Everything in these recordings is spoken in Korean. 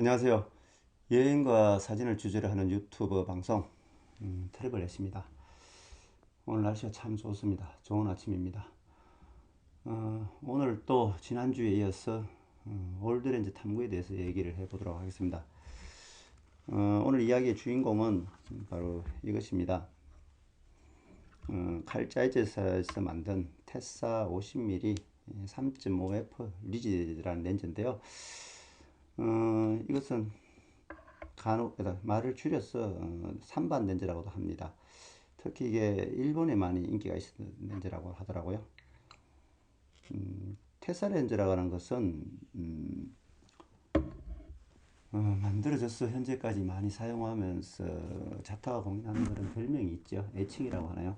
안녕하세요. 여행과 사진을 주제로 하는 유튜브 방송 트래블렛입니다. 오늘 날씨가 참 좋습니다. 좋은 아침입니다. 오늘 또 지난주에 이어서 올드렌지 탐구에 대해서 얘기를 해보도록 하겠습니다. 오늘 이야기의 주인공은 바로 이것입니다. 칼 자이제에서 만든 테사 50mm 3.5f 리지드라는 렌즈인데요. 이것은 간혹 말을 줄여서 산반 렌즈라고도 합니다. 특히 이게 일본에 많이 인기가 있는 렌즈라고 하더라고요. 테사 렌즈라고 하는 것은 만들어져서 현재까지 많이 사용하면서 자타가 공인하는 그런 별명이 있죠. 애칭이라고 하나요?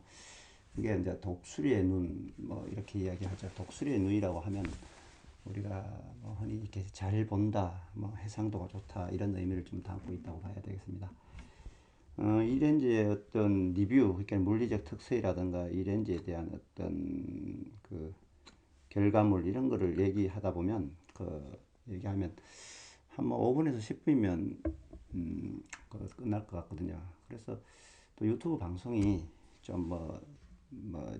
이게 이제 독수리의 눈, 뭐 이렇게 이야기하죠. 독수리의 눈이라고 하면 우리가 뭐 흔히 이렇게 잘 본다, 뭐 해상도가 좋다 이런 의미를 좀 담고 있다고 봐야 되겠습니다. 이 렌즈의 어떤 리뷰, 그러니까 물리적 특성이라든가 이 렌즈에 대한 어떤 그 결과물 이런 거를 얘기하다 보면 얘기하면 한 뭐 5분에서 10분이면 끝날 것 같거든요. 그래서 또 유튜브 방송이 좀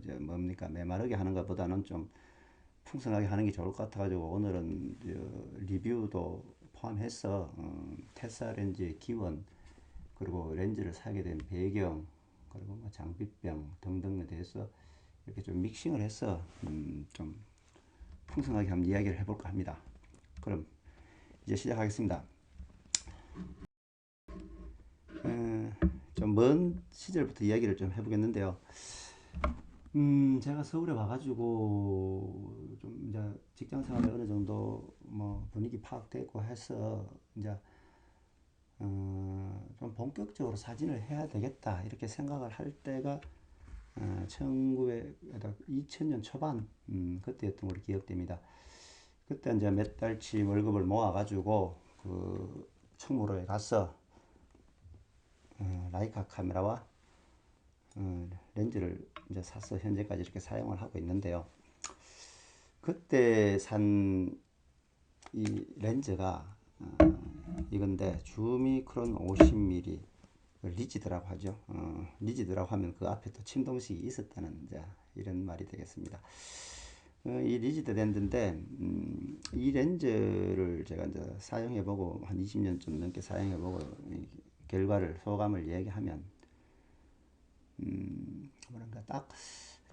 이제 뭡니까 메마르게 하는 것보다는 좀 풍성하게 하는 게 좋을 것 같아가지고 오늘은 리뷰도 포함해서 테사 렌즈의 기원 그리고 렌즈를 사게 된 배경 그리고 뭐 장비병 등등에 대해서 이렇게 좀 믹싱을 해서 좀 풍성하게 한번 이야기를 해볼까 합니다. 그럼 이제 시작하겠습니다. 좀 먼 시절부터 이야기를 좀 해보겠는데요. 제가 서울에 와가지고 좀 이제 직장 생활에 어느 정도 뭐 분위기 파악되고 해서 이제 좀 본격적으로 사진을 해야 되겠다 이렇게 생각을 할 때가 2000년 초반 그때였던 걸로 기억됩니다. 그때 이제 몇 달치 월급을 모아가지고 그 충무로에 가서 라이카 카메라와 렌즈를 이제 사서 현재까지 이렇게 사용을 하고 있는데요. 그때 산 이 렌즈가 이건데 주미크론 50mm 리지드라고 하죠. 리지드라고 하면 그 앞에 또 침동식이 있었다는 이제 이런 말이 되겠습니다. 이 리지드 렌즈인데 이 렌즈를 제가 이제 사용해보고 한 20년 좀 넘게 사용해보고 결과를 소감을 얘기하면 뭐랄까 딱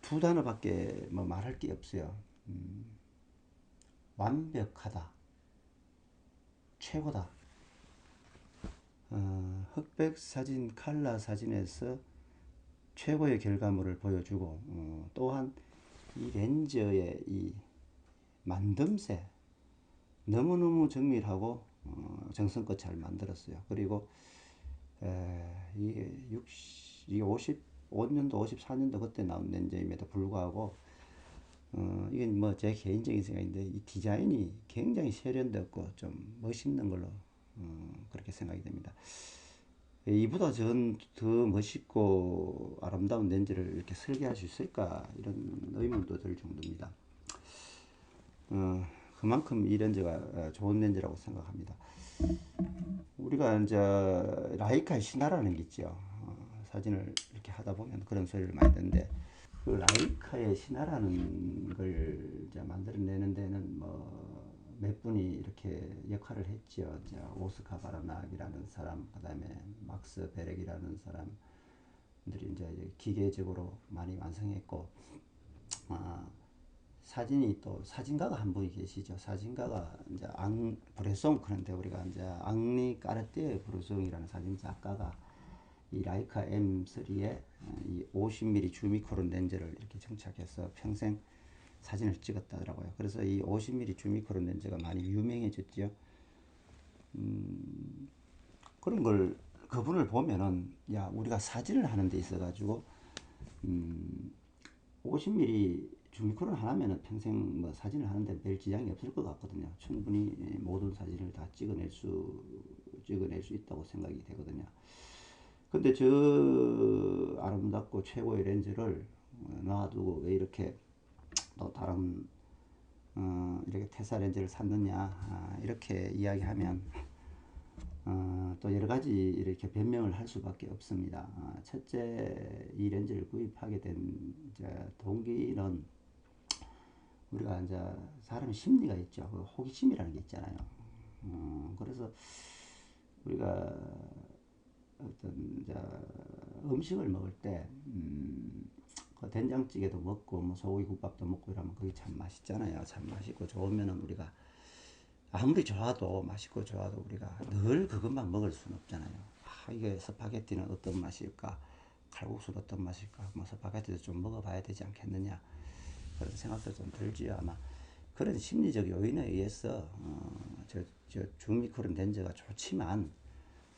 두 단어밖에 뭐 말할 게 없어요. 완벽하다, 최고다. 흑백 사진, 칼라 사진에서 최고의 결과물을 보여주고 또한 이 렌즈의 이 만듦새 너무너무 정밀하고 정성껏 잘 만들었어요. 그리고 이게 55년도 54년도 그때 나온 렌즈임에도 불구하고 이건 뭐 제 개인적인 생각인데 이 디자인이 굉장히 세련되었고 좀 멋있는 걸로 그렇게 생각이 됩니다. 이보다 더 멋있고 아름다운 렌즈를 이렇게 설계할 수 있을까 이런 의문도 들 정도입니다. 그만큼 이 렌즈가 좋은 렌즈라고 생각합니다. 우리가 이제 라이카의 신화라는 게 있죠. 사진을 이렇게 하다 보면 그런 소리를 많이 듣는데 그 라이카의 신화라는 걸 이제 만들어내는 데는 뭐 몇 분이 이렇게 역할을 했죠. 이제 오스카 바라낙이라는 사람, 그다음에 막스 베렉이라는 사람들이 이제 기계적으로 많이 완성했고, 아, 사진이 또 사진가가 한 분이 계시죠. 사진가가 이제 브레송 그런데 우리가 이제 앙리 까르띠에 브레송이라는 사진 작가가 이 라이카 M3에 이 50mm 주미크론 렌즈를 이렇게 장착해서 평생 사진을 찍었다더라고요. 그래서 이 50mm 주미크론 렌즈가 많이 유명해졌죠. 그런 걸 그분을 보면은 야 우리가 사진을 하는 데 있어가지고 50mm 주미크론 하나면은 평생 뭐 사진을 하는데 별 지장이 없을 것 같거든요. 충분히 모든 사진을 다 찍어낼 수 있다고 생각이 되거든요. 근데 저 아름답고 최고의 렌즈를 놔두고 왜 이렇게 또 다른 이렇게 테사 렌즈를 샀느냐 이렇게 이야기하면 또 여러 가지 이렇게 변명을 할 수밖에 없습니다. 첫째, 이 렌즈를 구입하게 된 이제 동기는 우리가 이제 사람의 심리가 있죠. 그 호기심이라는 게 있잖아요. 그래서 우리가 어떤 이제 음식을 먹을 때, 그 된장찌개도 먹고 뭐 소고기 국밥도 먹고 이러면 그게 참 맛있잖아요. 참 맛있고 좋으면은 우리가 아무리 좋아도 맛있고 좋아도 우리가 늘 그것만 먹을 수는 없잖아요. 이게 스파게티는 어떤 맛일까? 칼국수는 어떤 맛일까? 뭐 스파게티도 좀 먹어봐야 되지 않겠느냐? 그런 생각도 좀 들지요. 아마 그런 심리적 요인에 의해서 저 중미크론 렌즈가 좋지만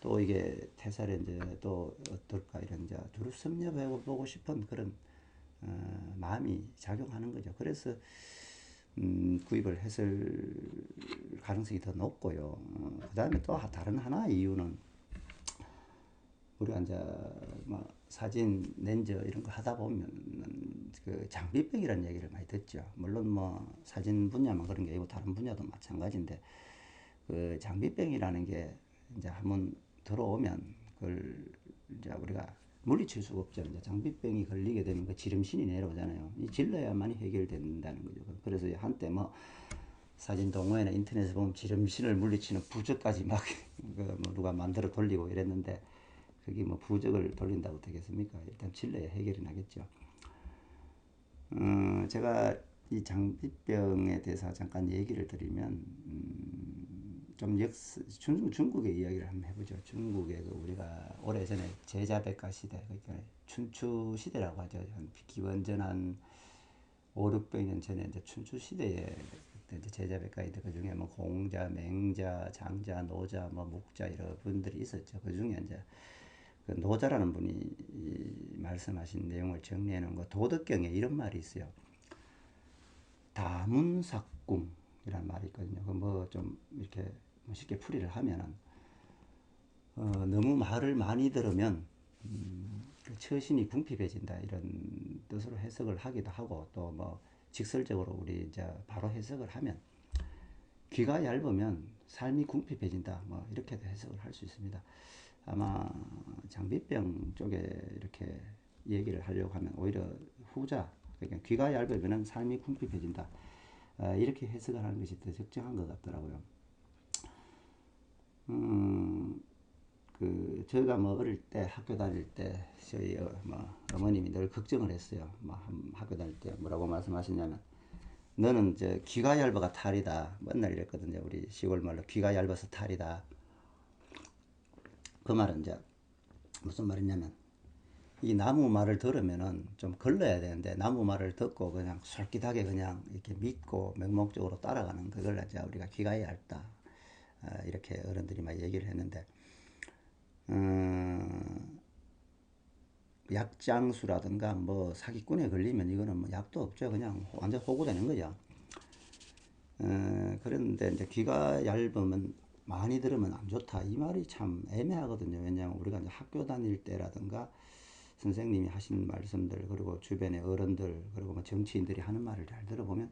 또 이게 테사렌즈 또 어떨까 이런 이제 두루 섭렵해 보고 싶은 그런 마음이 작용하는 거죠. 그래서 구입을 했을 가능성이 더 높고요. 그 다음에 또 다른 하나의 이유는 우리가 이제 뭐 사진 렌즈 이런 거 하다 보면 그 장비병이라는 얘기를 많이 듣죠. 물론 뭐 사진 분야만 그런 게 아니고 다른 분야도 마찬가지인데 그 장비병이라는 게 이제 한번 들어오면 그걸 이제 우리가 물리칠 수가 없죠. 이제 장비병이 걸리게 되면 그 지름신이 내려오잖아요. 이 질러야만이 해결된다는 거죠. 그래서 한때 뭐 사진 동호회나 인터넷에 보면 지름신을 물리치는 부적까지 막 뭐 누가 만들어 돌리고 이랬는데 그게 뭐 부적을 돌린다고 되겠습니까? 일단 질러야 해결이 나겠죠. 제가 이 장비병에 대해서 잠깐 얘기를 드리면 좀 중국의 이야기를 한번 해보죠. 중국의 그 우리가 오래전에 제자백가 시대, 그러니까 춘추 시대라고 하죠. 한 기원전 한 5, 600년 전에 이제 춘추 시대에 이제 제자백가인데 그 중에 뭐 공자, 맹자, 장자, 노자, 뭐 묵자 이런 분들이 있었죠. 그 중에 이제 그 노자라는 분이 말씀하신 내용을 정리해 놓은 거 도덕경에 이런 말이 있어요. 다문삭궁이라는 말이 있거든요. 그 뭐 좀 이렇게 쉽게 풀이를 하면은 너무 말을 많이 들으면 그 처신이 궁핍해진다 이런 뜻으로 해석을 하기도 하고 또 뭐 직설적으로 우리 이제 바로 해석을 하면 귀가 얇으면 삶이 궁핍해진다 뭐 이렇게도 해석을 할 수 있습니다. 아마 장비병 쪽에 이렇게 얘기를 하려고 하면 오히려 후자 그러니까 귀가 얇으면 삶이 궁핍해진다 이렇게 해석을 하는 것이 더 적정한 것 같더라고요. 그 저희가 뭐 어릴 때 학교 다닐 때 저희 뭐 어머님이 늘 걱정을 했어요. 뭐 학교 다닐 때 뭐라고 말씀하시냐면 너는 이제 귀가 얇아가 탈이다. 맨날 이랬거든요. 우리 시골 말로 귀가 얇아서 탈이다. 그 말은 이제 무슨 말이냐면 이 나무 말을 들으면은 좀 걸러야 되는데 나무 말을 듣고 그냥 솔깃하게 그냥 이렇게 믿고 맹목적으로 따라가는 그걸 이제 우리가 귀가 얇다. 이렇게 어른들이 막 얘기를 했는데 약장수라든가 뭐 사기꾼에 걸리면 이거는 뭐 약도 없죠. 그냥 완전 호구되는 거죠. 그런데 이제 귀가 얇으면 많이 들으면 안 좋다. 이 말이 참 애매하거든요. 왜냐하면 우리가 이제 학교 다닐 때라든가 선생님이 하신 말씀들 그리고 주변의 어른들 그리고 뭐 정치인들이 하는 말을 잘 들어보면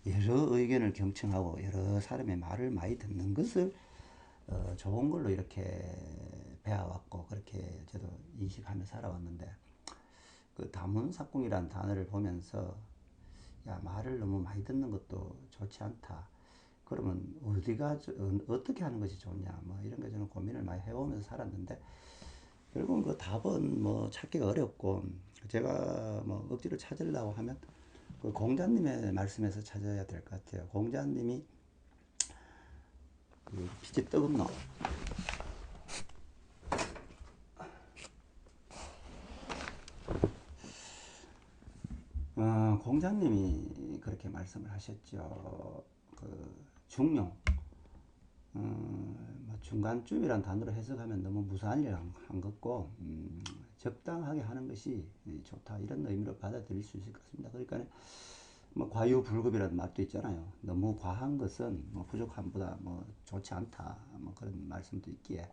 여러 의견을 경청하고 여러 사람의 말을 많이 듣는 것을 좋은 걸로 이렇게 배워왔고 그렇게 저도 인식하며 살아왔는데 그 다문삭궁이라는 단어를 보면서 야 말을 너무 많이 듣는 것도 좋지 않다. 그러면 어디가 어떻게 하는 것이 좋냐 뭐 이런 거 저는 고민을 많이 해오면서 살았는데 결국은 그 답은 뭐 찾기가 어렵고 제가 뭐 억지로 찾으려고 하면 그 공자님의 말씀에서 찾아야 될 것 같아요. 공자님이 그 빛이 뜨겁노 공자님이 그렇게 말씀을 하셨죠. 그 중용, 뭐 중간쯤이란 단어로 해석하면 너무 무산을 한 것고 적당하게 하는 것이 좋다 이런 의미로 받아들일 수 있을 것 같습니다. 그러니까 뭐 과유불급이라는 말도 있잖아요. 너무 과한 것은 뭐 부족함보다 뭐 좋지 않다 뭐 그런 말씀도 있기에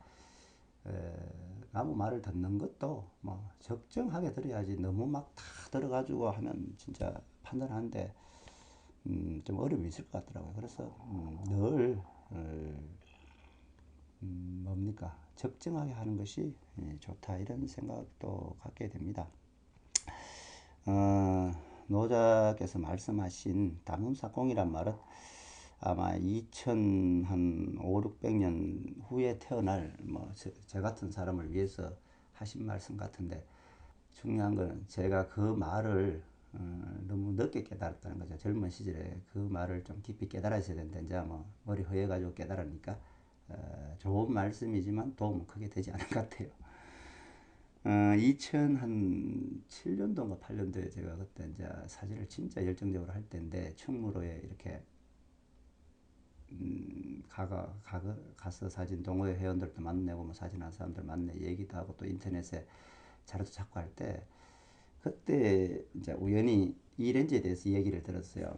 나무 말을 듣는 것도 뭐 적정하게 들어야지 너무 막 다 들어가지고 하면 진짜 판단하는데 좀 어려움이 있을 것 같더라고요. 그래서 늘 뭡니까? 적정하게 하는 것이 좋다 이런 생각도 갖게 됩니다. 노자께서 말씀하신 담음사공이란 말은 아마 2005, 600년 후에 태어날 저 같은 사람을 위해서 하신 말씀 같은데 중요한 건 제가 그 말을 너무 늦게 깨달았다는 거죠. 젊은 시절에 그 말을 좀 깊이 깨달았어야 되는데 이제 뭐 머리 허해가지고 깨달으니까 좋은 말씀이지만 도움은 크게 되지 않은 것 같아요. 2007년도인가 8년도에 제가 그때 이제 사진을 진짜 열정적으로 할 때인데 충무로에 이렇게 가서 사진 동호회 회원들도 만나고 뭐 사진한 사람들 만나 얘기도 하고 또 인터넷에 자료도 찾고 할 때 그때 이제 우연히 이 렌즈에 대해서 얘기를 들었어요.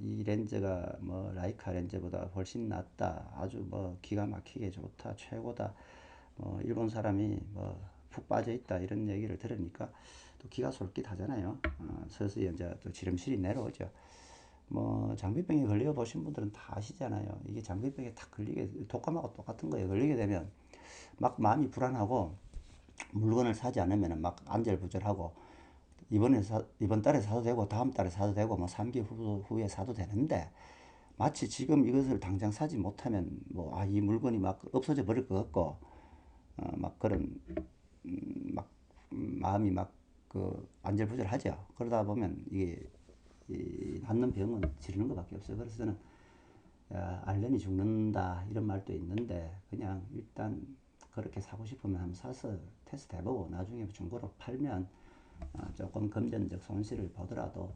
이 렌즈가 뭐 라이카 렌즈보다 훨씬 낫다. 아주 뭐 기가 막히게 좋다. 최고다. 일본 사람이 뭐 푹 빠져 있다. 이런 얘기를 들으니까 또 기가 솔깃하잖아요. 서서히 이제 또 지름실이 내려오죠. 뭐 장비병에 걸려 보신 분들은 다 아시잖아요. 이게 장비병에 딱 걸리게 독감하고 똑같은 거예요. 걸리게 되면 막 마음이 불안하고 물건을 사지 않으면 막 안절부절하고 이번 달에 사도 되고 다음 달에 사도 되고 뭐 3개월 후에 사도 되는데 마치 지금 이것을 당장 사지 못하면 뭐 이 물건이 막 없어져 버릴 것 같고 막 그런 막 마음이 막 그 안절부절하죠. 그러다 보면 이게 낫는 병은 지르는 것밖에 없어요. 그래서 저는 알렌이 죽는다 이런 말도 있는데 그냥 일단 그렇게 사고 싶으면 한번 사서 테스트 해보고 나중에 중고로 팔면 조금 금전적 손실을 보더라도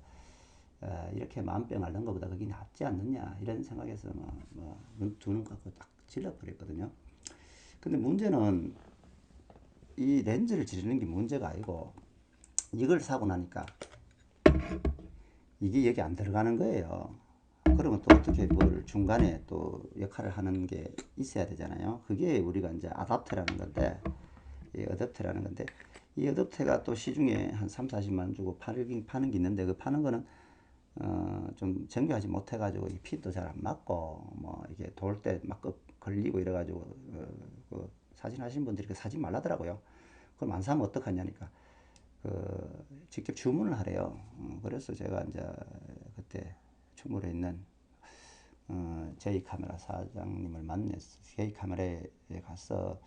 이렇게 마음병 앓는 것보다 그게 낫지 않느냐 이런 생각에서 두 눈 감고 딱 질러버렸거든요. 근데 문제는 이 렌즈를 지르는 게 문제가 아니고 이걸 사고 나니까 이게 여기 안 들어가는 거예요. 그러면 또 어떻게 뭘 중간에 또 역할을 하는 게 있어야 되잖아요. 그게 우리가 이제 아답터라는 건데, 이 어댑터라는 건데, 이 어댑터가 또 시중에 한 3, 40만 주고 파는 게 있는데, 그 파는 거는, 좀 정교하지 못해가지고, 이 핏도 잘 안 맞고, 뭐, 이게 돌 때 막 걸리고 이래가지고, 그 사진 하신 분들이 그 사지 말라더라고요. 그럼 안 사면 어떡하냐니까. 직접 주문을 하래요. 그래서 제가 이제 그때 충무로에 있는 제이 카메라 사장님을 만났어. 제이 카메라에 가서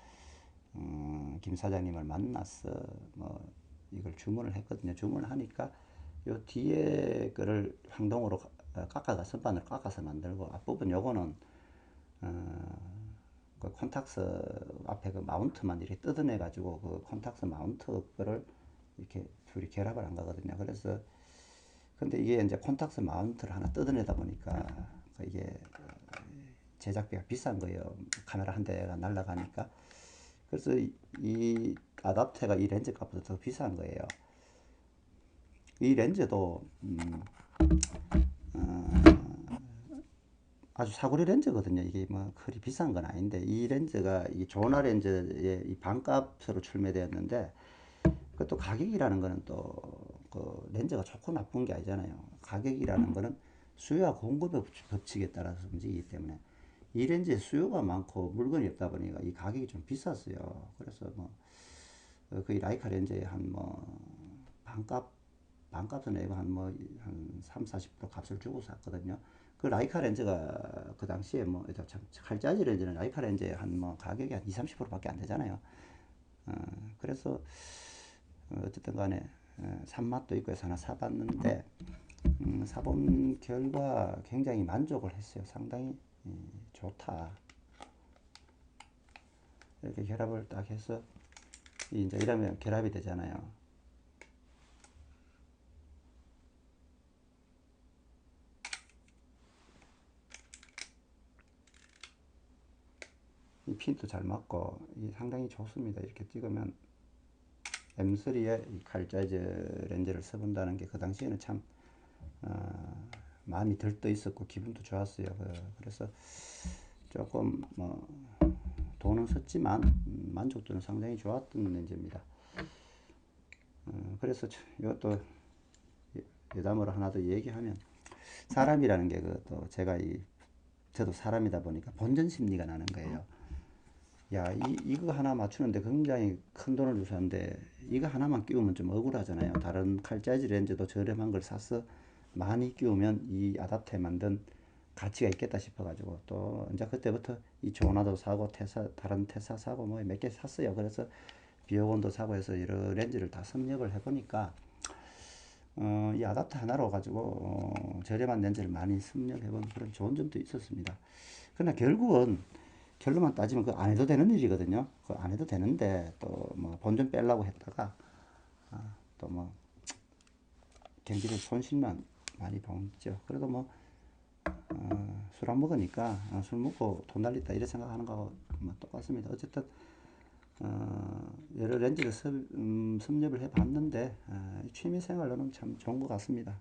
김 사장님을 만났어. 뭐 이걸 주문을 했거든요. 주문을 하니까 요 뒤에 거를 항동으로 깎아가 선반으로 깎아서 만들고 앞부분 요거는 그 콘탁스 앞에 그 마운트만 이렇게 뜯어내 가지고 그 콘탁스 마운트 거를 이렇게 둘이 결합을 한 거거든요. 그래서 근데 이게 이제 콘탁스 마운트를 하나 뜯어내다 보니까 이게 제작비가 비싼 거예요. 카메라 한 대가 날라가니까. 그래서 이 아답터가 이 렌즈 값보다 더 비싼 거예요. 이 렌즈도 아주 사거리 렌즈거든요. 이게 뭐 그리 비싼 건 아닌데 이 렌즈가 이 조나 렌즈의 이 반값으로 출매되었는데 그것도 가격이라는 거는 또 그 렌즈가 좋고 나쁜 게 아니잖아요. 가격이라는 거는 수요와 공급의 법칙에 따라서 움직이기 때문에 이 렌즈에 수요가 많고 물건이 없다 보니까 이 가격이 좀 비쌌어요. 그래서 뭐 거의 라이카 렌즈의 한 뭐 반값 반값은 내고 한 뭐 한 3, 40% 값을 주고 샀거든요. 그 라이카 렌즈가 그 당시에 뭐 칼자지 렌즈는 라이카 렌즈의 한 뭐 가격이 한 2, 30%밖에 안 되잖아요. 그래서 어쨌든 간에 산맛도 있고 해서 하나 사봤는데 사본 결과 굉장히 만족을 했어요. 상당히 좋다. 이렇게 결합을 딱 해서 이제 이러면 결합이 되잖아요. 이 핀도 잘 맞고 상당히 좋습니다. 이렇게 찍으면 M3에 이 칼자이즈 렌즈를 써본다는 게 그 당시에는 참 마음이 들떠 있었고 기분도 좋았어요. 그래서 조금 뭐 돈은 썼지만 만족도는 상당히 좋았던 렌즈입니다. 그래서 이것도 여담으로 하나 더 얘기하면 사람이라는 게 그 또 제가 저도 사람이다 보니까 본전 심리가 나는 거예요. 야, 이거 하나 맞추는데 굉장히 큰 돈을 주셨는데 이거 하나만 끼우면 좀 억울하잖아요. 다른 칼자이즈 렌즈도 저렴한 걸 사서 많이 끼우면 이 아답터에 만든 가치가 있겠다 싶어가지고 또 이제 그때부터 이 조나도 사고 다른 테사 사고 뭐 몇 개 샀어요. 그래서 비오곤도 사고 해서 여러 렌즈를 다 섭렵을 해보니까 이 아답터 하나로 가지고 저렴한 렌즈를 많이 섭렵해본 그런 좋은 점도 있었습니다. 그러나 결국은 결론만 따지면 그 안 해도 되는 일이거든요. 그 안 해도 되는데 또 뭐 본전 빼려고 했다가 또 뭐 경기적 손실만 많이 봤죠. 그래도 뭐 술 안 먹으니까 술 먹고 돈 날렸다 이런 생각하는 거하고 뭐 똑같습니다. 어쨌든 여러 렌즈를 섭렵을 해봤는데 취미 생활로는 참 좋은 것 같습니다.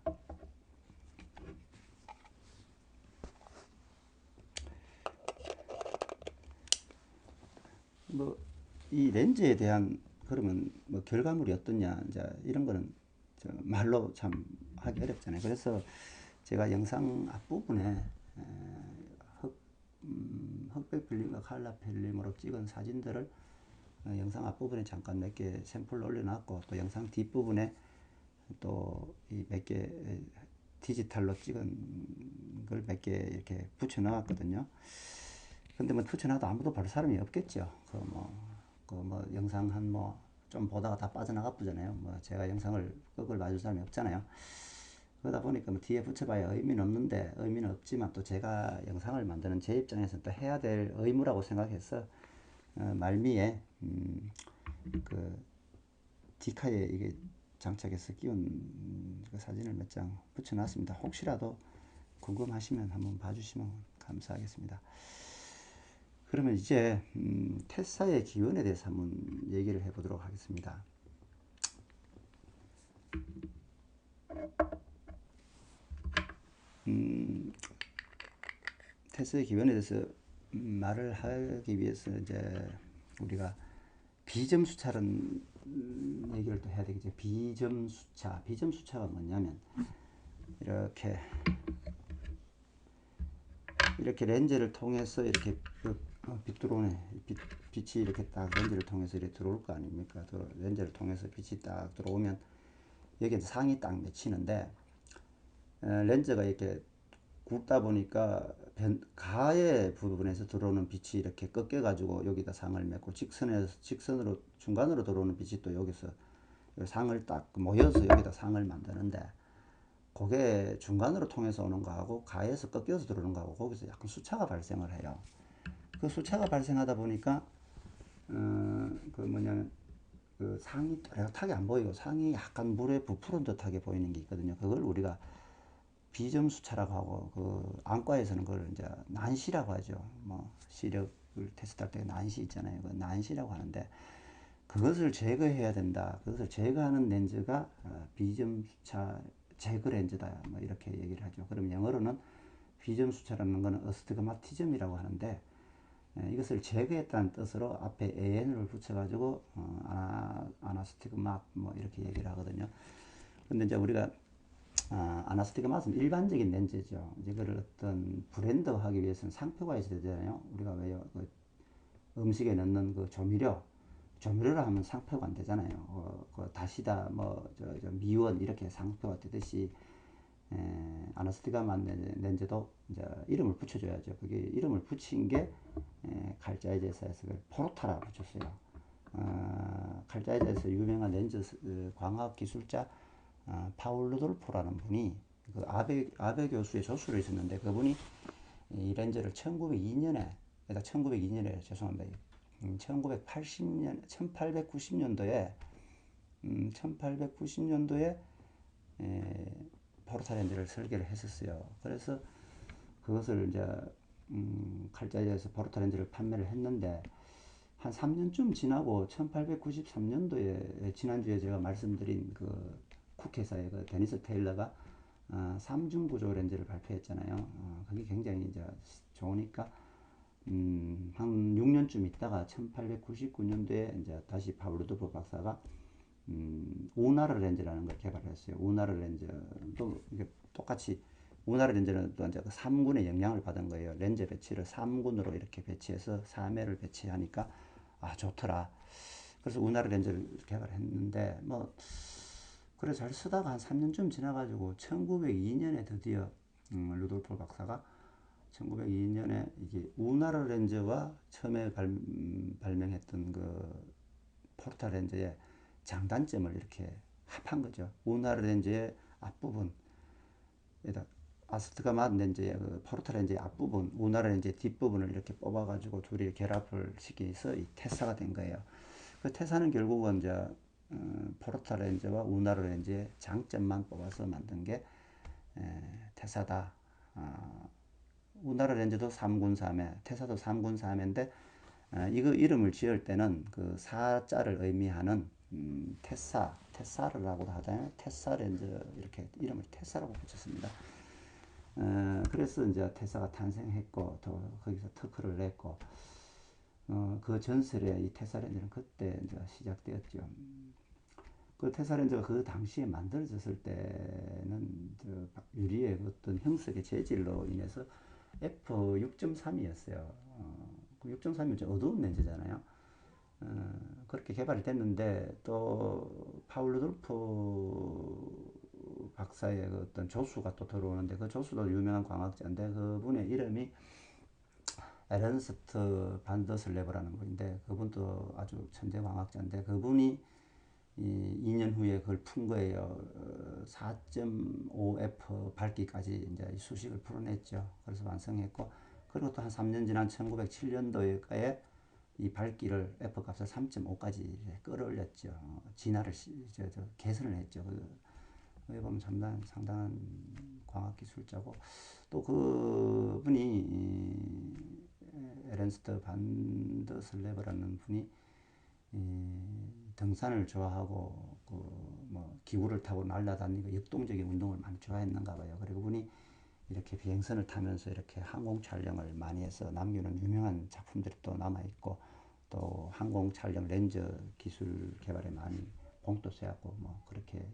뭐 이 렌즈에 대한 그러면 뭐 결과물이 어떻냐 이제 이런 거는 말로 참 하기 어렵잖아요. 그래서 제가 영상 앞부분에 흑, 흑백 필름과 칼라 필름으로 찍은 사진들을 영상 앞부분에 잠깐 몇 개 샘플로 올려놨고 또 영상 뒷부분에 또 이 몇 개 디지털로 찍은 걸 몇 개 이렇게 붙여넣었거든요. 근데 뭐 붙여놔도 아무도 볼 사람이 없겠죠. 그 뭐 영상 한 뭐 좀 보다가 다 빠져나가 보잖아요. 뭐 제가 영상을 끄을 봐줄 사람이 없잖아요. 그러다 보니까 뭐 뒤에 붙여봐야 의미는 없는데 의미는 없지만 또 제가 영상을 만드는 제 입장에서 또 해야 될 의무라고 생각해서 말미에 그 디카에 이게 장착해서 끼운 그 사진을 몇 장 붙여놨습니다. 혹시라도 궁금하시면 한번 봐주시면 감사하겠습니다. 그러면 이제 테사의 기원에 대해서 한번 얘기를 해보도록 하겠습니다. 테사의 기원에 대해서 말을 하기 위해서 이제 우리가 비점수차라는 얘기를 또 해야 되겠죠. 비점수차가 뭐냐면 이렇게 렌즈를 통해서 이렇게 빛 들어오네. 빛이 이렇게 딱 렌즈를 통해서 이렇게 들어올 거 아닙니까? 렌즈를 통해서 빛이 딱 들어오면 여기 상이 딱 맺히는데 렌즈가 이렇게 굵다 보니까 가의 부분에서 들어오는 빛이 이렇게 꺾여 가지고 여기다 상을 맺고 직선으로 중간으로 들어오는 빛이 또 여기서 상을 딱 모여서 여기다 상을 만드는데 그게 중간으로 통해서 오는 거하고 가에서 꺾여서 들어오는 거하고 거기서 약간 수차가 발생을 해요. 그 수차가 발생하다 보니까 그 뭐냐면 그 상이 뚜렷하게 안 보이고 상이 약간 물에 부풀은 듯하게 보이는 게 있거든요. 그걸 우리가 비점수차라고 하고 그 안과에서는 그걸 이제 난시라고 하죠. 뭐 시력을 테스트할 때 난시 있잖아요. 그 난시라고 하는데 그것을 제거해야 된다. 그것을 제거하는 렌즈가 비점수차 제거 렌즈다. 뭐 이렇게 얘기를 하죠. 그럼 영어로는 비점수차라는 것은 어스티그마티즘이라고 하는데 이것을 제거했다는 뜻으로 앞에 an을 붙여가지고 아나스티그맛 뭐 이렇게 얘기를 하거든요. 근데 이제 우리가 아나스티그맛은 일반적인 렌즈죠. 이거를 어떤 브랜드하기 위해서는 상표가 있어야 되잖아요. 우리가 왜요? 그 음식에 넣는 그 조미료를 하면 상표가 안 되잖아요. 그 다시다 저 미원 이렇게 상표가 되듯이 아나스티그맛 렌즈도 이제 이름을 붙여줘야죠. 그게 이름을 붙인 게 칼자이즈에서 포르타라 붙였어요. 칼자이즈에서 유명한 렌즈 광학 기술자 파울 루돌포라는 분이 그 아베 교수의 조수로 있었는데 그분이 이 렌즈를 1902년에 1902년에 죄송합니다. 1980년 1890년도에 1890년도에 포르타 렌즈를 설계를 했었어요. 그래서 그것을 이제 칼자이에서 포르타 렌즈를 판매를 했는데 한 3년쯤 지나고 1893년도에 지난주에 제가 말씀드린 그 쿡회사의 그 데니스 테일러가 삼중 구조 렌즈를 발표했잖아요. 그게 굉장히 이제 좋으니까 한 6년쯤 있다가 1899년도에 이제 다시 파울루도프 박사가 우나르 렌즈라는 걸 개발했어요. 우나르 렌즈도 이게 똑같이 우나라 렌즈는 또 이제 그 3군의 영향을 받은 거예요. 렌즈 배치를 3군으로 이렇게 배치해서 3회를 배치하니까 좋더라. 그래서 우나라 렌즈를 개발했는데 뭐 그래 잘 쓰다가 한 3년쯤 지나가지고 1902년에 드디어 루돌프 박사가 1902년에 이게 우나라 렌즈와 처음에 발명했던 그 포르타 렌즈의 장단점을 이렇게 합한 거죠. 우나라 렌즈의 앞부분, 아스트가마드 렌즈의 그 포르타 렌즈의 앞부분, 우나라 렌즈의 뒷부분을 이렇게 뽑아가지고 둘이 결합을 시켜서 이 테사가 된 거예요. 그 테사는 결국은 이제 포르타 렌즈와 우나라 렌즈의 장점만 뽑아서 만든 게 테사다. 우나라 렌즈도 3군 3회, 테사도 3군 3회인데 이거 이름을 지을 때는 그 사자를 의미하는 테사라고도 하잖아요. 테사 렌즈 이렇게 이름을 테사라고 붙였습니다. 그래서 이제 테사가 탄생했고 또 거기서 특허를 냈고 그 전설의 이 테사 렌즈는 그때 이제 시작되었죠. 그 테사 렌즈가 그 당시에 만들어졌을 때는 유리의 어떤 형석의 재질로 인해서 f6.3이었어요. 6.3이 어두운 렌즈잖아요. 그렇게 개발이 됐는데 또 파울 루돌프 박사의 그 어떤 조수가 또 들어오는데 그 조수도 유명한 광학자인데 그분의 이름이 에른스트 반더슬레버라는 분인데 그분도 아주 천재 광학자인데 그분이 2년 후에 그걸 푼 거예요. 4.5F 밝기까지 이제 수식을 풀어냈죠. 그래서 완성했고 그리고 또 한 3년 지난 1907년도에 이 밝기를 F 값을 3.5까지 끌어올렸죠. 진화를 개선을 했죠. 그게 보면 상당한 광학 기술자고 또 그분이 에른스트 반더슬레버라는 분이 등산을 좋아하고 뭐 기구를 타고 날아다니고 역동적인 운동을 많이 좋아했는가 봐요. 그리고 그분이 이렇게 비행선을 타면서 이렇게 항공 촬영을 많이 해서 남기는 유명한 작품들이 또 남아 있고 또 항공 촬영 렌즈 기술 개발에 많이 공도 세웠고 뭐 그렇게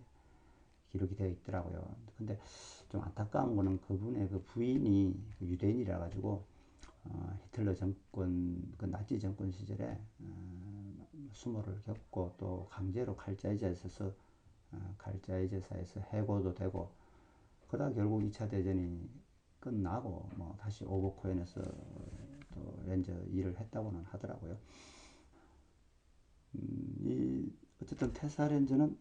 기록이 되어 있더라고요. 근데 좀 안타까운 거는 그분의 그 부인이 유대인이라 가지고 히틀러 정권, 그 나치 정권 시절에 수모를 겪고 또 강제로 칼자이제에서 칼자이제사에서 해고도 되고 그러다 결국 2차 대전이 끝나고 뭐 다시 오버코엔에서 또 렌즈 일을 했다고는 하더라고요. 어쨌든 테사 렌즈는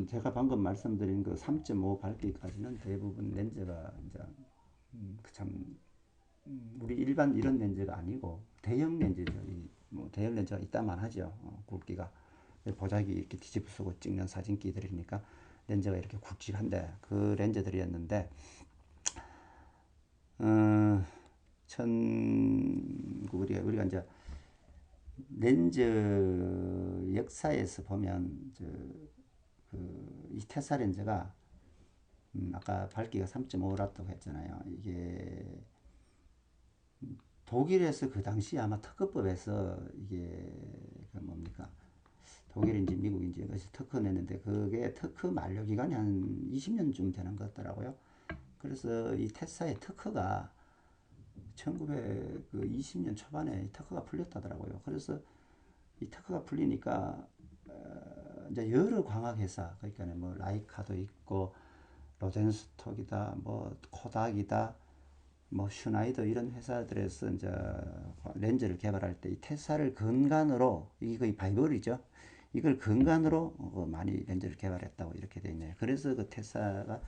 제가 방금 말씀드린 그 3.5 밝기까지는 대부분 렌즈가 이제 참 우리 일반 이런 렌즈가 아니고 대형 렌즈죠. 뭐 대형 렌즈가 있다만 하죠. 굵기가 보자기 이렇게 뒤집어쓰고 찍는 사진기들이니까 렌즈가 이렇게 굵직한데 그 렌즈들이었는데 우리가 이제 렌즈 역사에서 보면 이 테사 렌즈가 아까 밝기가 3.5랐다고 했잖아요. 이게 독일에서 그 당시 아마 특허법에서 이게 그 뭡니까 독일인지 미국인지 여기서 특허 냈는데 그게 특허 만료 기간이 한 20년쯤 되는 것 같더라고요. 그래서 이 테사의 특허가 1920년 초반에 특허가 풀렸다더라고요. 그래서 이 특허가 풀리니까 이제 여러 광학 회사 그러니까 뭐 라이카도 있고 로젠스톡이다 뭐 코닥이다 뭐 슈나이더 이런 회사들에서 이제 렌즈를 개발할 때 이 테사를 근간으로 이게 거의 바이블이죠. 이걸 근간으로 많이 렌즈를 개발했다고 이렇게 되어 있네요. 그래서 그 테사가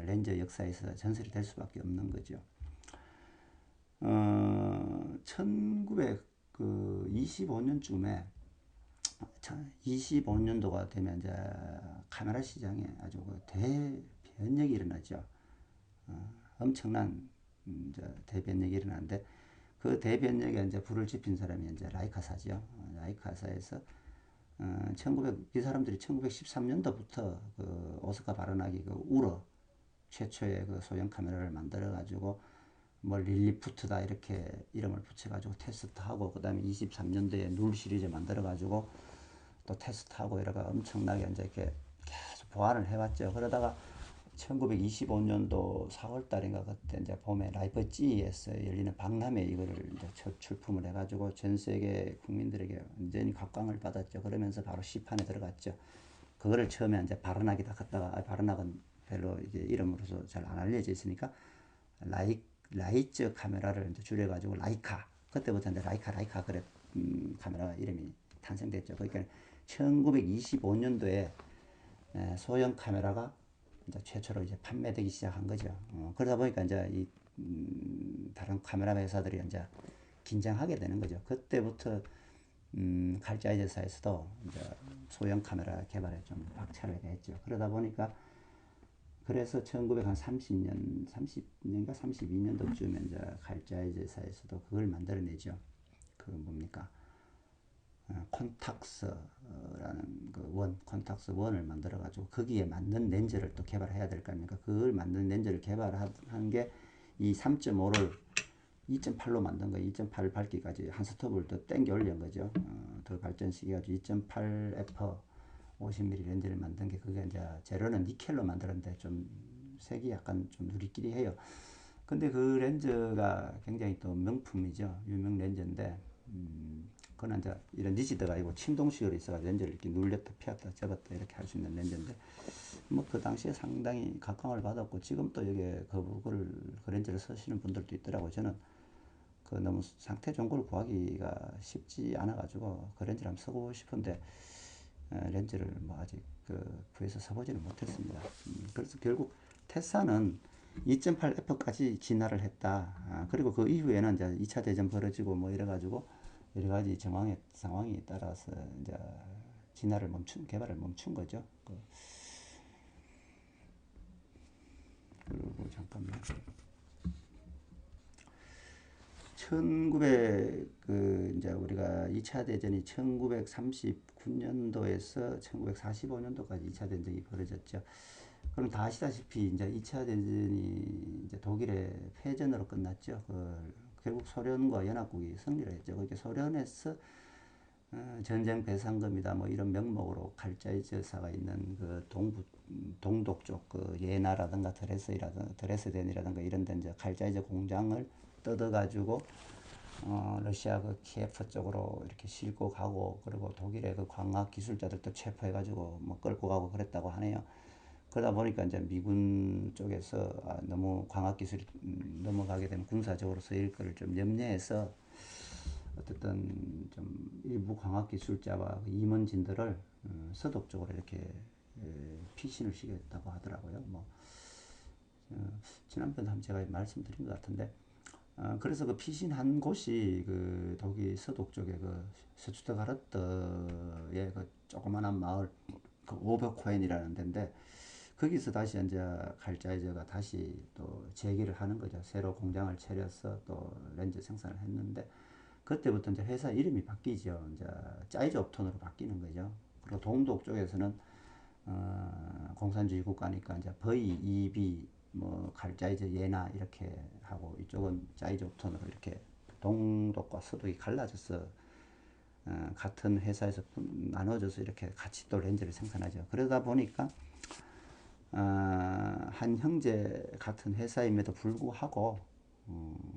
렌즈 역사에서 전설이 될 수밖에 없는 거죠. 1925년쯤에 25년도가 되면 이제 카메라 시장에 아주 그 대변력이 일어나죠. 엄청난 이제 대변력이 일어나는데 그 대변력에 이제 불을 지핀 사람이 이제 라이카사죠. 라이카사에서 이 사람들이 1913년도부터 그 오스카 바르나기 그 우러 최초의 그 소형 카메라를 만들어 가지고 뭐 릴리푸트다 이렇게 이름을 붙여가지고 테스트하고 그 다음에 23년도에 눌 시리즈 만들어가지고 또 테스트하고 이러가 엄청나게 이제 이렇게 계속 보완을 해왔죠. 그러다가 1925년도 4월 달인가 그때 이제 봄에 라이프지히에서 열리는 박람회 이거를 이제 첫 출품을 해가지고 전 세계 국민들에게 완전히 각광을 받았죠. 그러면서 바로 시판에 들어갔죠. 그거를 처음에 이제 바르낙이다 갔다가 바르낙은 별로 이제 이름으로서 잘 안 알려져 있으니까 라이츠 카메라를 이제 줄여가지고 라이카. 그때부터 이제 라이카 그래 카메라 이름이 탄생됐죠. 그러니까 1925년도에 소형 카메라가 이제 최초로 이제 판매되기 시작한 거죠. 그러다 보니까 이제 이 다른 카메라 회사들이 이제 긴장하게 되는 거죠. 그때부터 칼자이제사에서도 이제 소형 카메라 개발에 좀 박차를 했죠. 그러다 보니까 그래서 1930년, 30년인가 32년도쯤에 이제 칼자이제사에서도 그걸 만들어내죠. 그 뭡니까? 콘탁스라는 그 콘탁스 원을 만들어가지고 거기에 맞는 렌즈를 또 개발해야 될 거 아닙니까? 그걸 맞는 렌즈를 개발한 게 이 3.5를 2.8로 만든 거예요. 2.8 밝기까지 한 스톱을 더 땡겨 올린 거죠. 더 발전시켜가지고 2.8 f 50mm 렌즈를 만든 게 그게 이제 재료는 니켈로 만들었는데 좀 색이 약간 좀 누리끼리 해요. 근데 그 렌즈가 굉장히 또 명품이죠. 유명 렌즈인데 그건 이제 이런 니지드가 아니고 침동식으로 있어가지고 렌즈를 이렇게 눌렸다 펴었다 접었다 이렇게 할 수 있는 렌즈인데 뭐 그 당시에 상당히 각광을 받았고 지금 또 여기에 그 렌즈를 쓰시는 분들도 있더라고요. 저는 그 너무 상태 좋은 걸 구하기가 쉽지 않아가지고 그 렌즈를 한번 써보고 싶은데 렌즈를 뭐 아직 그 구해서 써보지는 못했습니다. 그래서 결국 테사는 2.8F까지 진화를 했다. 그리고 그 이후에는 이제 2차 대전 벌어지고 뭐 이래가지고 여러 가지 상황이 따라서 이제 개발을 멈춘 거죠. 그리고 잠깐만. 이제 우리가 2차 대전이 1939년도에서 1945년도까지 2차 대전이 벌어졌죠. 그럼 다 아시다시피 이제 2차 대전이 이제 독일의 패전으로 끝났죠. 결국 소련과 연합국이 승리를 했죠. 그러니까 소련에서 전쟁 배상금이다 뭐 이런 명목으로 칼자이즈사가 있는 그 동독 쪽 그 예나라든가 드레스덴이라든가 이런 데 이제 칼자이즈 공장을 뜯어가지고 러시아 그 키예프 쪽으로 이렇게 싣고 가고 그리고 독일의 그 광학 기술자들도 체포해가지고 뭐 끌고 가고 그랬다고 하네요. 그러다 보니까 이제 미군 쪽에서 너무 광학 기술이 넘어가게 되면 군사적으로 쓰일 거를 좀 염려해서 어쨌든 좀 일부 광학 기술자와 그 임원진들을 서독 쪽으로 이렇게 피신을 시켰다고 하더라고요. 뭐 지난번에 한번 제가 말씀드린 것 같은데 그래서 그 피신한 곳이 그 독일 서독 쪽에 그 슈투트가르트의 그 조그만한 마을 그 오버코엔이라는 데인데 거기서 다시 이제 칼자이저가 다시 또 재기를 하는 거죠. 새로 공장을 차려서 또 렌즈 생산을 했는데 그때부터 이제 회사 이름이 바뀌죠. 이제 짜이즈 옵톤으로 바뀌는 거죠. 그리고 동독 쪽에서는 공산주의 국가니까 이제 버이, 이비, 뭐 칼자이즈, 예나 이렇게 하고 이쪽은 짜이즈 옵톤으로 이렇게 동독과 서독이 갈라져서 같은 회사에서 나눠져서 이렇게 같이 또 렌즈를 생산하죠. 그러다 보니까 한 형제 같은 회사임에도 불구하고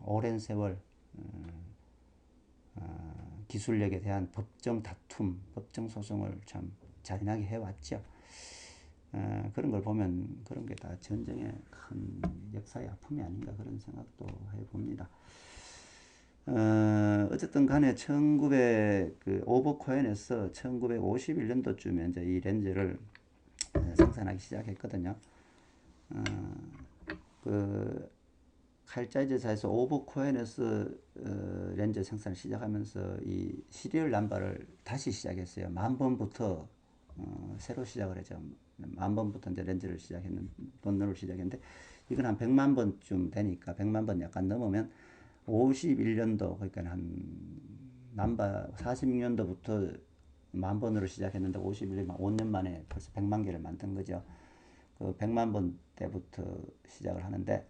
오랜 세월 기술력에 대한 법정 다툼, 법정 소송을 참 잔인하게 해왔죠. 그런 걸 보면 그런 게 다 전쟁의 큰 역사의 아픔이 아닌가 그런 생각도 해봅니다. 어쨌든 간에 그 오버코엔에서 1951년도쯤에 이제 이 렌즈를 생산하기 시작했거든요. 그 칼자이즈사에서 오버코엔에서 렌즈 생산을 시작하면서 이 시리얼 남바를 다시 시작했어요. 10,000번부터 새로 시작을 했죠. 10,000번부터 이제 렌즈를 번호를 시작했는데 이건 한 100만 번쯤 되니까 100만 번 약간 넘으면 51년도 그러니까 한 남바 46년도부터 10,000번으로 시작했는데 51년 5년 만에 벌써 100만 개를 만든 거죠. 그 100만 번 때부터 시작을 하는데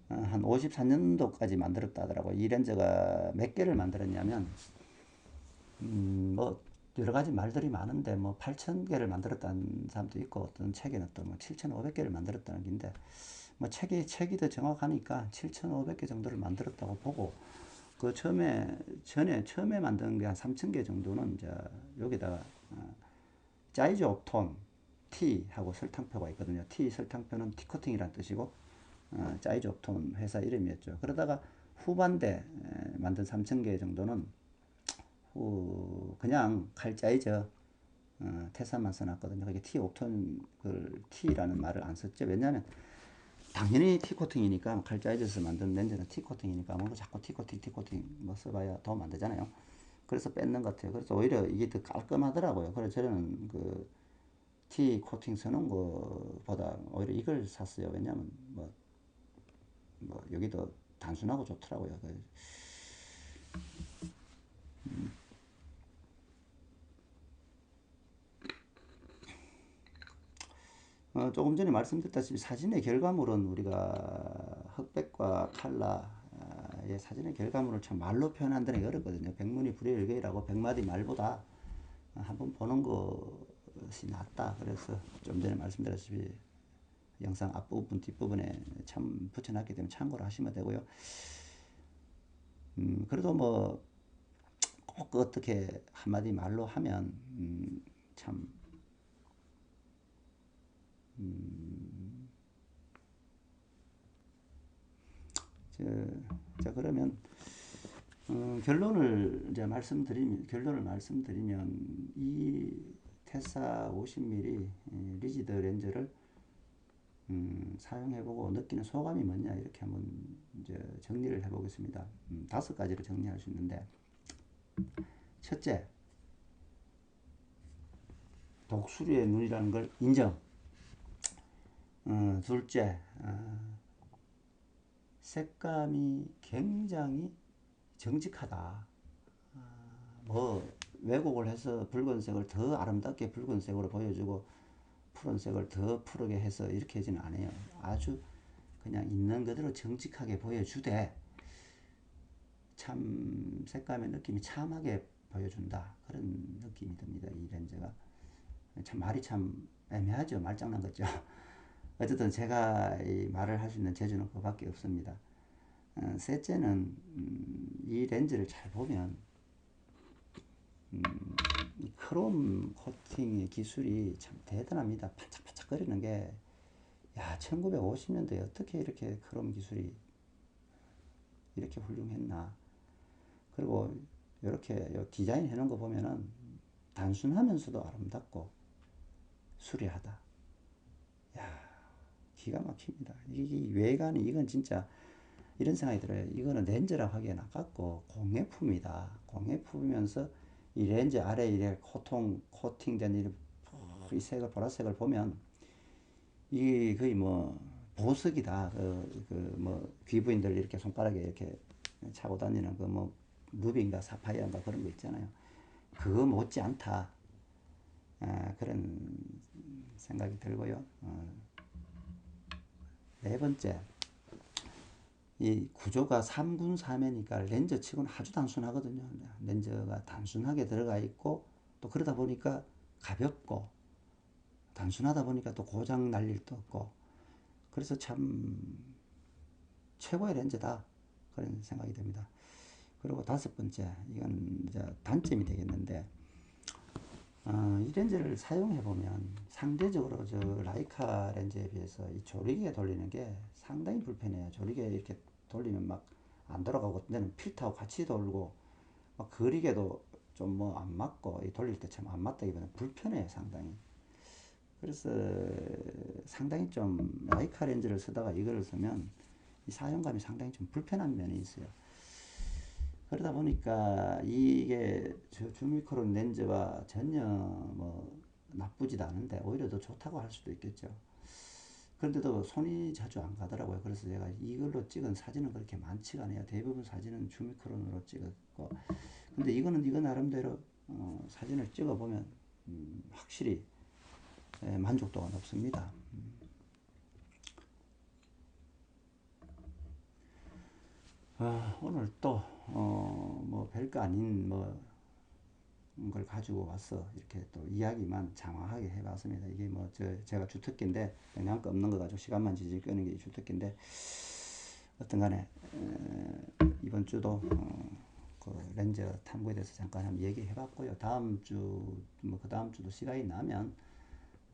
한 54년도까지 만들었다 하더라고요. 이 렌즈가 몇 개를 만들었냐면 뭐 여러 가지 말들이 많은데 뭐 8,000개를 만들었다는 사람도 있고 어떤 책에는 또 뭐 7,500개를 만들었다는 게인데 뭐 책이 더 정확하니까 7,500개 정도를 만들었다고 보고 그 처음에 만든 게 한 3,000개 정도는 이제 여기다가 짜이즈 옵톤 T하고 설탕표가 있거든요. T 설탕표는 티코팅이란 뜻이고 짜이즈 옵톤 회사 이름이었죠. 그러다가 후반대 만든 3,000개 정도는 그냥 칼짜이저 태산만 써놨거든요. 그게 T 옵톤 그 T라는 말을 안 썼죠. 왜냐하면 당연히 T 코팅이니까 칼짜이저에서 만든 렌즈는 T 코팅이니까 뭐 자꾸 T 코팅 뭐 써봐야 도움 안 되잖아요. 그래서 뺏는 것 같아요. 그래서 오히려 이게 더 깔끔하더라고요. 그래서 저는 그 T 코팅 쓰는 거보다 오히려 이걸 샀어요. 왜냐면 뭐 여기도 단순하고 좋더라고요. 조금 전에 말씀드렸다시피 사진의 결과물은 우리가 흑백과 칼라의 사진의 결과물을 참 말로 표현한다는 게 어렵거든요. 백문이 불여일견이라고 백마디 말보다 한번 보는 것이 낫다. 그래서 좀 전에 말씀드렸다시피 영상 앞부분 뒷부분에 참 붙여놨기 때문에 참고를 하시면 되고요. 그래도 뭐 꼭 어떻게 한마디 말로 하면 참 자 그러면 결론을 말씀드리면 이 테사 50mm 리지드 렌즈를 사용해보고 느끼는 소감이 뭐냐 이렇게 한번 이제 정리를 해보겠습니다. 5가지로 정리할 수 있는데 첫째, 독수리의 눈이라는 걸 인정. 둘째, 색감이 굉장히 정직하다. 뭐 왜곡을 해서 붉은색을 더 아름답게 붉은색으로 보여주고 푸른색을 더 푸르게 해서 이렇게 하지는 않아요. 아주 그냥 있는 그대로 정직하게 보여주되 참 색감의 느낌이 참하게 보여준다. 그런 느낌이 듭니다. 이 렌즈가. 참 말이 참 애매하죠. 말장난 같죠. 어쨌든 제가 이 말을 할 수 있는 재주는 그밖에 없습니다. 셋째는 이 렌즈를 잘 보면 이 크롬 코팅의 기술이 참 대단합니다. 반짝반짝거리는 게, 야, 1950년대에 어떻게 이렇게 크롬 기술이 이렇게 훌륭했나. 그리고 이렇게 디자인 해놓은 거 보면은 단순하면서도 아름답고 수려하다. 야, 기가 막힙니다. 이 외관이, 이건 진짜 이런 생각이 들어요. 이거는 렌즈라고 하기엔 아깝고 공예품이다. 공예품이면서 이 렌즈 아래 이래 코팅된 이 색을, 보라색을 보면 이 거의 뭐 보석이다. 뭐 귀부인들 이렇게 손가락에 이렇게 차고 다니는 그 뭐 루비인가 사파이어인가 그런 거 있잖아요. 그거 못지 않다. 그런 생각이 들고요. 네 번째, 이 구조가 3분 3회니까 렌즈 치고는 아주 단순하거든요. 렌즈가 단순하게 들어가 있고 또 그러다 보니까 가볍고 단순하다 보니까 또 고장 날 일도 없고 그래서 참 최고의 렌즈다 그런 생각이 듭니다. 그리고 5번째, 이건 이제 단점이 되겠는데 이 렌즈를 사용해 보면 상대적으로 저 라이카 렌즈에 비해서 이 조리개 돌리는 게 상당히 불편해요. 조리개 이렇게 돌리면 막 안 돌아가고 내는 필터하고 같이 돌고 막 그리게도 좀 뭐 안 맞고 돌릴 때 참 안 맞다기보다는 불편해요 상당히. 그래서 상당히 좀 라이카 렌즈를 쓰다가 이거를 쓰면 이 사용감이 상당히 좀 불편한 면이 있어요. 그러다 보니까 이게 주미크론 렌즈가 전혀 뭐 나쁘지도 않은데 오히려 더 좋다고 할 수도 있겠죠. 그런데도 손이 자주 안 가더라고요. 그래서 제가 이걸로 찍은 사진은 그렇게 많지가 않아요. 대부분 사진은 주미크론으로 찍었고, 근데 이거 나름대로 사진을 찍어보면 확실히 만족도가 높습니다. 오늘 또 뭐 별거 아닌 뭐 걸 가지고 와서 이렇게 또 이야기만 장황하게 해봤습니다. 이게 뭐 제가 주특기인데 영양가 없는 거 가지고 시간만 지질 끄는 게 주특기인데 어떤 간에 이번 주도 그 렌저 탐구에 대해서 잠깐 한번 얘기해봤고요. 다음 주 뭐 그 다음 주도 시간이 나면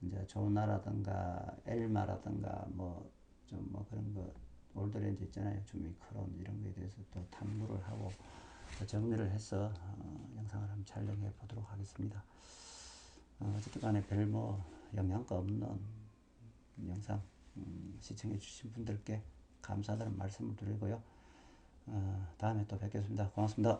이제 조나라든가 엘마라든가 뭐 좀 뭐 그런 거 올드 렌즈 있잖아요. 주미크론 이런 거에 대해서 또 탐구를 하고 정리를 해서 영상을 한번 촬영해 보도록 하겠습니다. 어쨌든 간에 별 뭐 영양가 없는 영상 시청해 주신 분들께 감사하다는 말씀을 드리고요. 다음에 또 뵙겠습니다. 고맙습니다.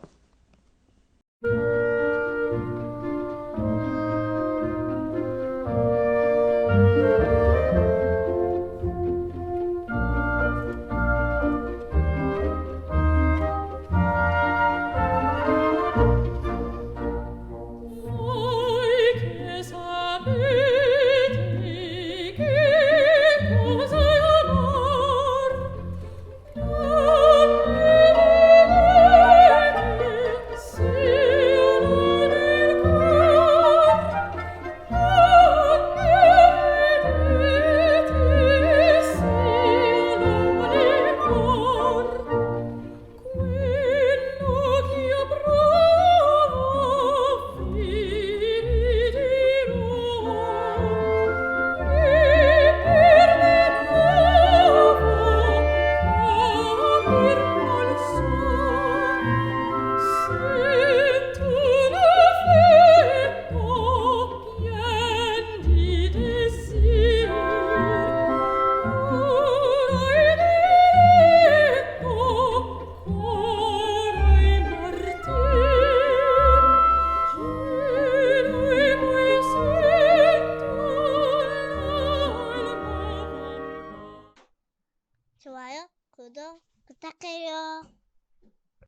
좋아요, 구독 부탁해요.